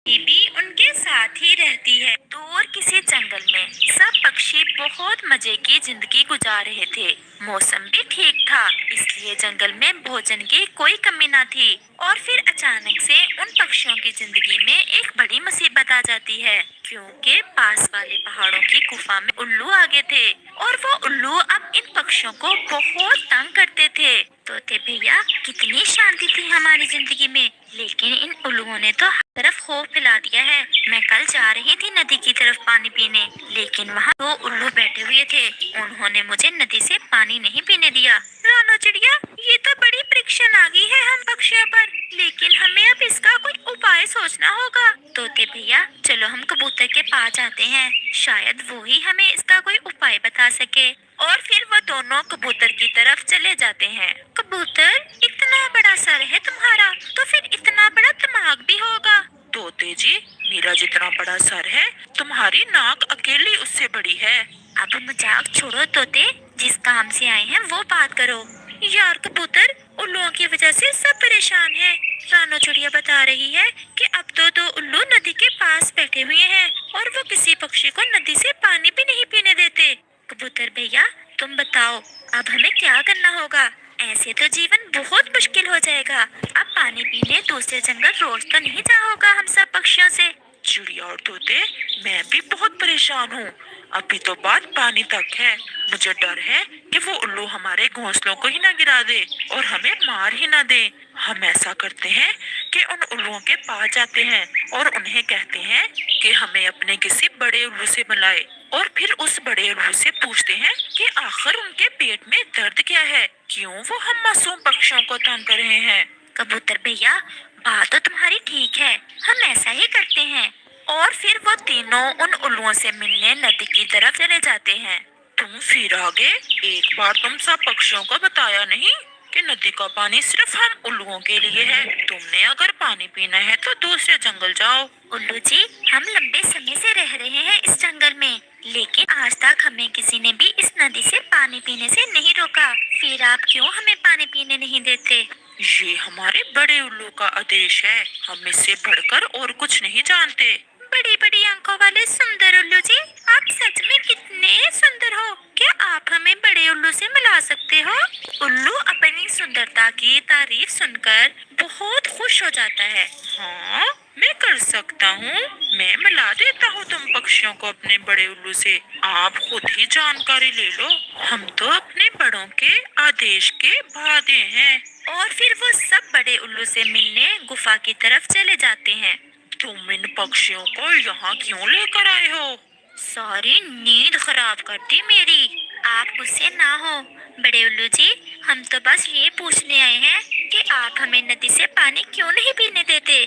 बीबी उनके साथ ही रहती है। दूर किसी जंगल में सब पक्षी बहुत मजे की जिंदगी गुजार रहे थे। मौसम भी ठीक था, इसलिए जंगल में भोजन की कोई कमी न थी। और फिर अचानक से उन पक्षियों की जिंदगी में एक बड़ी मुसीबत आ जाती है, क्योंकि पास वाले पहाड़ों की गुफा में उल्लू आ गए थे। और वो उल्लू अब इन पक्षियों को बहुत तंग करते थे। तोते भैया, कितनी शांति थी हमारी जिंदगी में, लेकिन इन उल्लुओं ने तो हर तरफ खौफ फैला दिया है। मैं कल जा रही थी नदी की तरफ पानी पीने, लेकिन वहाँ 2 उल्लू बैठे हुए थे। उन्होंने मुझे नदी से पानी नहीं पीने दिया। रानो चिड़िया, ये तो बड़ी परीक्षण आ गई है हम पक्षियों पर, लेकिन हमें अब इसका कोई उपाय सोचना होगा। तोते भैया, चलो हम कबूतर के पास जाते हैं, शायद वो ही हमें इसका कोई उपाय बता सके। और फिर वो दोनों कबूतर की तरफ चले जाते हैं। कबूतर, इतना बड़ा सर है तुम्हारा, तो फिर इतना बड़ा दिमाग भी होगा। तोते जी, मेरा जितना बड़ा सर है, तुम्हारी नाक अकेली उससे बड़ी है। अब मजाक छोड़ो तोते, जिस काम से आए हैं वो बात करो। यार कबूतर, उल्लुओं की वजह से सब परेशान हैं। रानो चिड़िया बता रही है कि अब तो 2 उल्लू नदी के पास बैठे हुए हैं और वो किसी पक्षी को नदी से पानी भी नहीं पीने देते। कबूतर भैया, तुम बताओ अब हमें क्या करना होगा। ऐसे तो जीवन बहुत मुश्किल हो जाएगा। अब पानी पीने दूसरे जंगल रोज तो नहीं जा होगा हम सब पक्षियों से। चिड़िया और तोते, मैं भी बहुत परेशान हूँ। अभी तो बात पानी तक है। मुझे डर है कि वो उल्लू हमारे घोंसलों को ही ना गिरा दे और हमें मार ही ना दे। हम ऐसा करते हैं कि उन उल्लुओं के पास जाते हैं और उन्हें कहते हैं कि हमें अपने किसी बड़े उल्लू से मिलाए, और फिर उस बड़े उल्लू से पूछते हैं कि आखिर उनके पेट में दर्द क्या है, क्यों वो हम मासूम पक्षियों को तंग कर रहे हैं। कबूतर भैया, बात तो तुम्हारी ठीक है, हम ऐसा ही करते हैं। और फिर वो तीनों उन उल्लुओं से मिलने नदी की तरफ चले जाते हैं। तुम फिर आगे, एक बार तुम सब पक्षियों को बताया नहीं कि नदी का पानी सिर्फ हम उल्लुओं के लिए है। तुमने अगर पानी पीना है तो दूसरे जंगल जाओ। उल्लू जी, हम लंबे समय से रह रहे हैं इस जंगल में, लेकिन आज तक हमें किसी ने भी इस नदी से पानी पीने से नहीं रोका। फिर आप क्यों हमें पानी पीने नहीं देते? ये हमारे बड़े उल्लू का आदेश है। हम इससे बढ़कर और कुछ नहीं जानते। बड़ी बड़ी आंखों वाले सुंदर उल्लू जी, आप सच में कितने सुंदर हो। क्या आप हमें बड़े उल्लू से मिला सकते हो? उल्लू अपनी सुंदरता की तारीफ सुनकर बहुत खुश हो जाता है। हाँ, मैं कर सकता हूँ। मैं मिला देता हूँ तुम पक्षियों को अपने बड़े उल्लू से। आप खुद ही जानकारी ले लो। हम तो अपने बड़ों के आदेश के बादे हैं। और फिर वो सब बड़े उल्लू से मिलने गुफा की तरफ चले जाते हैं। तुम इन पक्षियों को यहाँ क्यों लेकर आए हो? सॉरी, नींद खराब कर दी मेरी। आप गुस्से ना हो बड़े उल्लू जी, हम तो बस ये पूछने आए हैं कि आप हमें नदी से पानी क्यों नहीं पीने देते।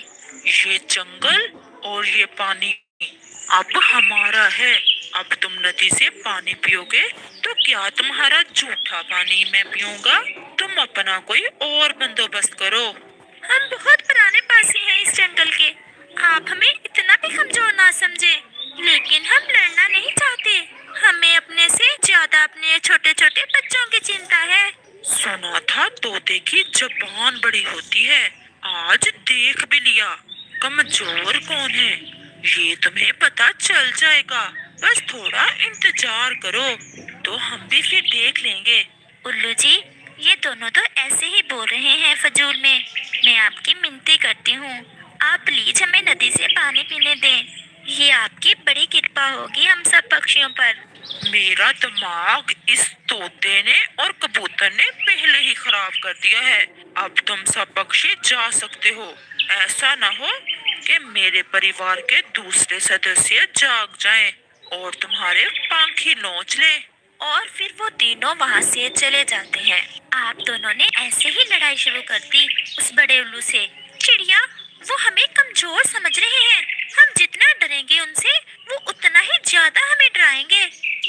ये जंगल और ये पानी अब हमारा है। अब तुम नदी से पानी पियोगे तो क्या तुम्हारा जूठा पानी मैं पीऊंगा? तुम अपना कोई और बंदोबस्त करो। हम बहुत पुराने पासी हैं इस जंगल के, आप हमें इतना भी कमजोर ना समझे। लेकिन हम लड़ना नहीं चाहते, हमें अपने से ज्यादा अपने छोटे छोटे बच्चों की चिंता है। सुना था तोते की जबान बड़ी होती है, आज देख भी लिया। कमजोर कौन है ये तुम्हें पता चल जाएगा। बस थोड़ा इंतजार करो तो हम भी फिर देख लेंगे। उल्लू जी, ये दोनों तो ऐसे ही बोल रहे हैं फजूल में। मैं आपकी मिन्नती करती हूँ, आप प्लीज हमें नदी से पानी पीने दें। ये आपकी बड़ी कृपा होगी हम सब पक्षियों पर। मेरा दिमाग इस तोते ने और कबूतर ने पहले ही खराब कर दिया है। अब तुम सब पक्षी जा सकते हो। ऐसा ना हो कि मेरे परिवार के दूसरे सदस्य जाग जाएं और तुम्हारे पंख ही नोच ले। और फिर वो तीनों वहाँ से चले जाते हैं। आप दोनों ने ऐसे ही लड़ाई शुरू कर दी उस बड़े उल्लू से। चिड़िया, वो हमें कमजोर समझ रहे हैं। हम जितना डरेंगे उनसे, वो उतना ही ज्यादा हमें डराएंगे।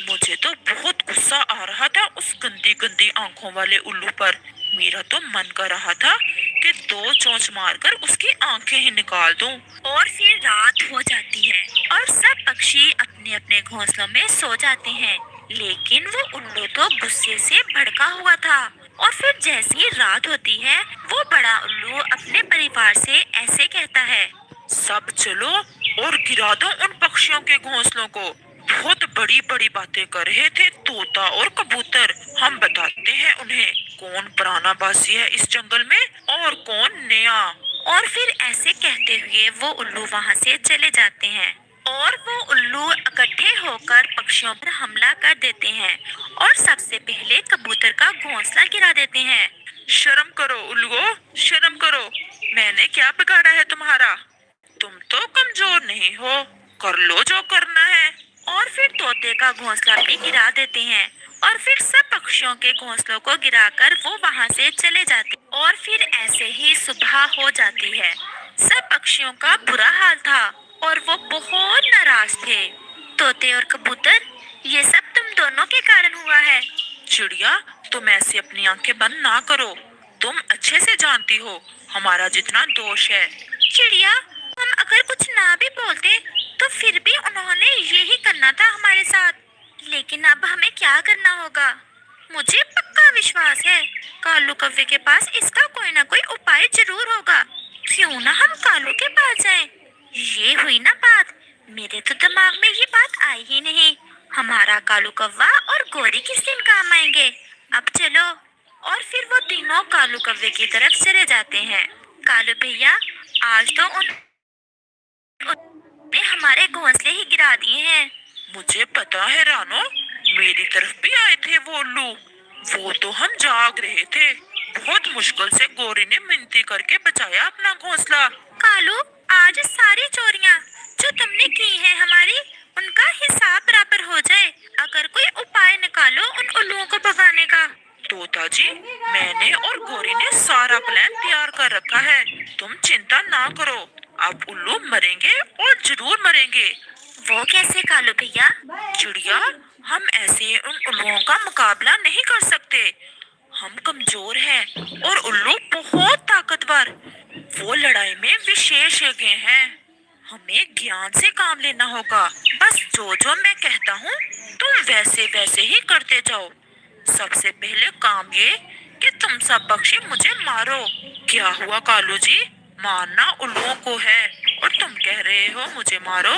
मुझे तो बहुत गुस्सा आ रहा था उस गंदी गंदी आंखों वाले उल्लू पर। मेरा तो मन कर रहा था कि दो चोंच मारकर उसकी आंखें ही निकाल दूं। और फिर रात हो जाती है और सब पक्षी अपने अपने घोंसलों में सो जाते हैं। लेकिन वो उल्लू तो गुस्से से भड़का हुआ था। और फिर जैसी ही रात होती है, वो बड़ा उल्लू अपने परिवार से ऐसे कहता है। सब चलो और गिरा दो उन पक्षियों के घोंसलों को। बहुत बड़ी बड़ी बातें कर रहे थे तोता और कबूतर। हम बताते हैं उन्हें कौन पुराना बासी है इस जंगल में और कौन नया। और फिर ऐसे कहते हुए वो उल्लू वहाँ से चले जाते हैं। और वो उल्लू इकट्ठे होकर पक्षियों पर हमला कर देते हैं और सबसे पहले कबूतर का घोंसला गिरा देते हैं। शर्म करो उल्लुओ, शर्म करो। मैंने क्या बिगाड़ा है तुम्हारा? तुम तो कमजोर नहीं हो, कर लो जो करना है। और फिर तोते का घोंसला भी गिरा देते हैं। और फिर सब पक्षियों के घोंसलों को गिराकर वो वहाँ से चले जाते। और फिर ऐसे ही सुबह हो जाती है। सब पक्षियों का बुरा हाल था और वो बहुत नाराज थे। तोते और कबूतर, ये सब तुम दोनों के कारण हुआ है। चिड़िया, तुम ऐसे अपनी आंखें बंद ना करो। तुम अच्छे से जानती हो हमारा जितना दोष है। चिड़िया, हम अगर कुछ ना भी बोलते तो फिर भी उन्होंने यही करना था हमारे साथ। लेकिन अब हमें क्या करना होगा? मुझे पक्का विश्वास है कालू कव्वे के पास इसका कोई ना कोई उपाय जरूर होगा। क्यों ना हम कालू के पास जाएं? ये हुई ना बात। मेरे तो दिमाग में ये बात आई ही नहीं। हमारा कालू कव्वा और गोरी किस दिन काम आएंगे? अब चलो। और फिर वो तीनों कालू कव्वे की तरफ चले जाते हैं। कालू भैया, आज तो उन्होंने हमारे घोंसले ही गिरा दिए हैं। मुझे पता है रानो, मेरी तरफ भी आए थे वो उल्लू। वो तो हम जाग रहे थे। बहुत मुश्किल से गोरी ने मिनती करके बचाया अपना घोंसला। कालू, आज सारी चोरियां जो तुमने की हैं हमारी, उनका हिसाब बराबर हो जाए। अगर कोई उपाय निकालो उन उल्लुओं को भगाने का। तोता जी, मैंने और गोरी ने सारा प्लान तैयार कर रखा है। तुम चिंता ना करो। अब उल्लू मरेंगे और जरूर मरेंगे। वो कैसे कालू भैया? चिड़िया, हम ऐसे उन उल्लुओं का मुकाबला नहीं कर सकते। हम कमजोर हैं और उल्लू बहुत ताकतवर। वो लड़ाई में विशेषज्ञ हैं। हमें ज्ञान से काम लेना होगा। बस जो जो मैं कहता हूँ तुम वैसे वैसे ही करते जाओ। सबसे पहले काम ये कि तुम सब पक्षी मुझे मारो। क्या हुआ कालू जी? मारना उल्लुओं को है और तुम कह रहे हो मुझे मारो।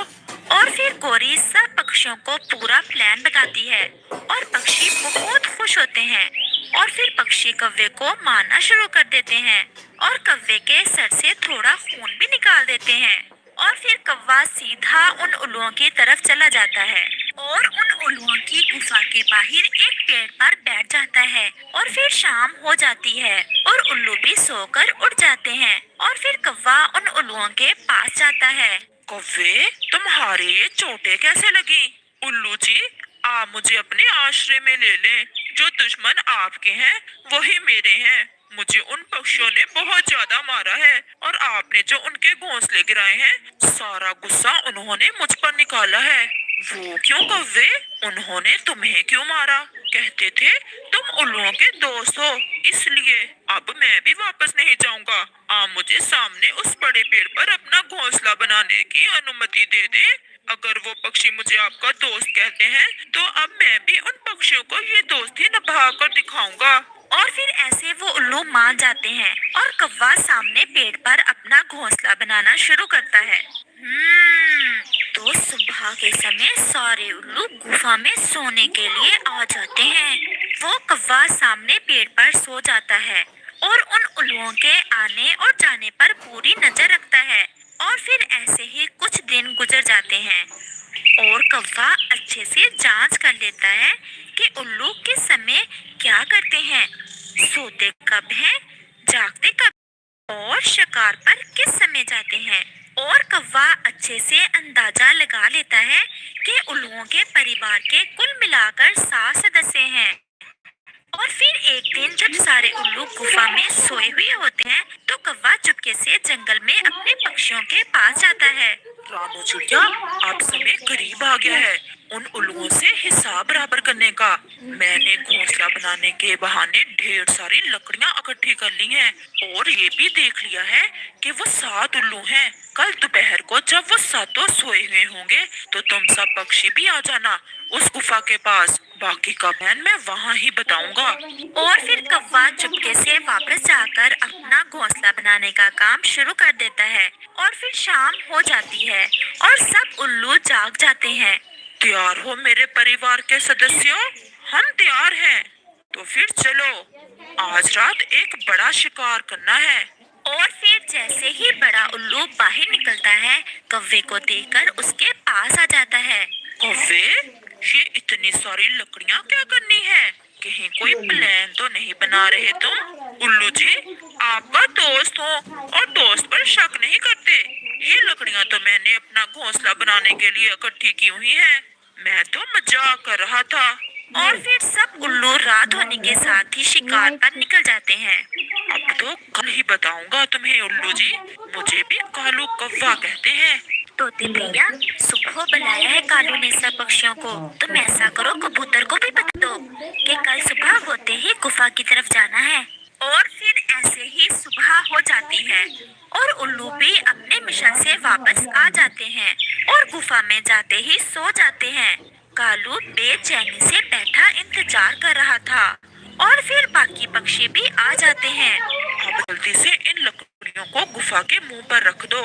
और फिर गोरी सब पक्षियों को पूरा प्लान बताती है और पक्षी बहुत खुश होते हैं। और फिर पक्षी कव्वे को मारना शुरू कर देते हैं और कव्वे के सर से थोड़ा खून भी निकाल देते हैं। और फिर कव्वा सीधा उन उल्लुओं की तरफ चला जाता है और उन उल्लुओं की गुफा के बाहर एक पेड़ पर बैठ जाता है। और फिर शाम हो जाती है और उल्लू भी सोकर उठ जाते हैं। और फिर कव्वा उन उल्लुओं के पास जाता है। कव्वे, तुम्हारे ये चोटें कैसे लगी? उल्लू जी, आप मुझे अपने आश्रय में ले लें। जो दुश्मन आपके हैं वही मेरे हैं। मुझे उन पक्षियों ने बहुत ज्यादा मारा है और आपने जो उनके घोंसले गिराए हैं, सारा गुस्सा उन्होंने मुझ पर निकाला है। वो क्यों कव्वे? उन्होंने तुम्हें क्यों मारा? कहते थे तुम उल्लुओं के दोस्त हो, इसलिए। अब मैं भी वापस नहीं जाऊंगा। आप मुझे सामने उस बड़े पेड़ पर अपना घोंसला बनाने की अनुमति दे दें। अगर वो पक्षी मुझे आपका दोस्त कहते हैं तो अब मैं भी उन पक्षियों को ये दोस्ती निभा कर दिखाऊंगा। और फिर ऐसे वो उल्लू मान जाते हैं और कव्वा सामने पेड़ पर अपना घोंसला बनाना शुरू करता है। तो सुबह के समय सारे उल्लू गुफा में सोने के लिए आ जाते हैं। वो कव्वा सामने पेड़ पर सो जाता है और उन उल्लुओं के आने और जाने पर पूरी नजर रखता है। और फिर ऐसे ही कुछ दिन गुजर जाते हैं और कव्वा अच्छे से जांच कर लेता है कि उल्लू किस समय क्या करते हैं, सोते कब हैं, जागते कब और शिकार पर किस समय जाते हैं। और कौवा अच्छे से अंदाजा लगा लेता है कि उल्लुओं के परिवार के कुल मिलाकर 7 सदस्य हैं। और फिर एक दिन जब सारे उल्लू गुफा में सोए हुए होते हैं, तो कौवा चुपके से जंगल में अपने पक्षियों के पास जाता है। रामू चिड़िया, अब समय करीब आ गया है उन उल्लुओं से हिसाब बराबर करने का। मैंने घोंसला बनाने के बहाने ढेर सारी लकड़ियां इकट्ठी कर ली हैं और ये भी देख लिया है कि वो 7 उल्लू हैं। कल दोपहर को जब वो सातों सोए हुए होंगे तो तुम सब पक्षी भी आ जाना उस गुफा के पास। बाकी का प्लान मैं वहाँ ही बताऊंगा। और फिर कौवा चुपके से वापस जाकर अपना घोंसला बनाने का काम शुरू कर देता है। और फिर शाम हो जाती है और सब उल्लू जाग जाते हैं। तैयार हो मेरे परिवार के सदस्यों? हम तैयार हैं। तो फिर चलो, आज रात एक बड़ा शिकार करना है। और फिर जैसे ही बड़ा उल्लू बाहर निकलता है, कौवे को देखकर उसके पास आ जाता है। कौवे, ये इतनी सारी लकड़ियाँ क्या करनी है? कहीं कोई प्लान तो नहीं बना रहे तुम? उल्लू जी, आपका दोस्त हो और दोस्त पर शक नहीं करते। ये लकड़ियाँ तो मैंने अपना घोंसला बनाने के लिए इकट्ठी की हुई हैं। मैं तो मजाक कर रहा था। और फिर सब उल्लू रात होने के साथ ही शिकार पर निकल जाते हैं। अब तो कल ही बताऊंगा तुम्हें उल्लू जी। मुझे भी कालू कौवा कहते हैं। तोते भैया, सुबह बुलाया है कालू ने सब पक्षियों को। तुम ऐसा करो, कबूतर को भी बता दो कि कल सुबह होते ही गुफा की तरफ जाना है। और फिर ऐसे ही सुबह हो जाती है और उल्लू भी अपने मिशन से वापस आ जाते हैं और गुफा में जाते ही सो जाते हैं। कालू बेचैनी से बैठा इंतजार कर रहा था। और फिर बाकी पक्षी भी आ जाते हैं। अब जल्दी से इन लकड़ियों को गुफा के मुंह पर रख दो।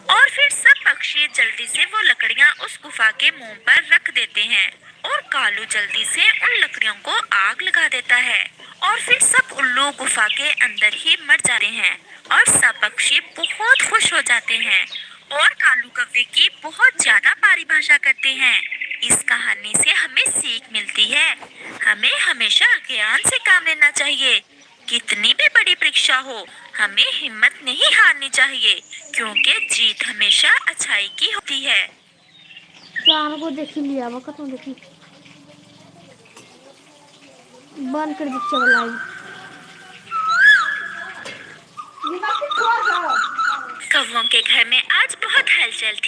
और फिर सब पक्षी जल्दी से वो लकड़ियां उस गुफा के मुंह पर रख देते हैं और कालू जल्दी से उन लकड़ियों को आग लगा देता है। और फिर सब उल्लू गुफा के अंदर ही मर जाते हैं और सब पक्षी बहुत खुश हो जाते हैं और कालू कौवे की बहुत ज्यादा परिभाषा करते हैं। इस कहानी से हमें सीख मिलती है, हमें हमेशा ज्ञान से काम लेना चाहिए। कितनी भी बड़ी परीक्षा हो, हमें हिम्मत नहीं हारनी चाहिए, क्योंकि जीत हमेशा अच्छाई की होती है। जान को देखी लिया वक्त तो देखी बंद कर दी चलाई। कौवों के घर में आज बहुत हलचल थी।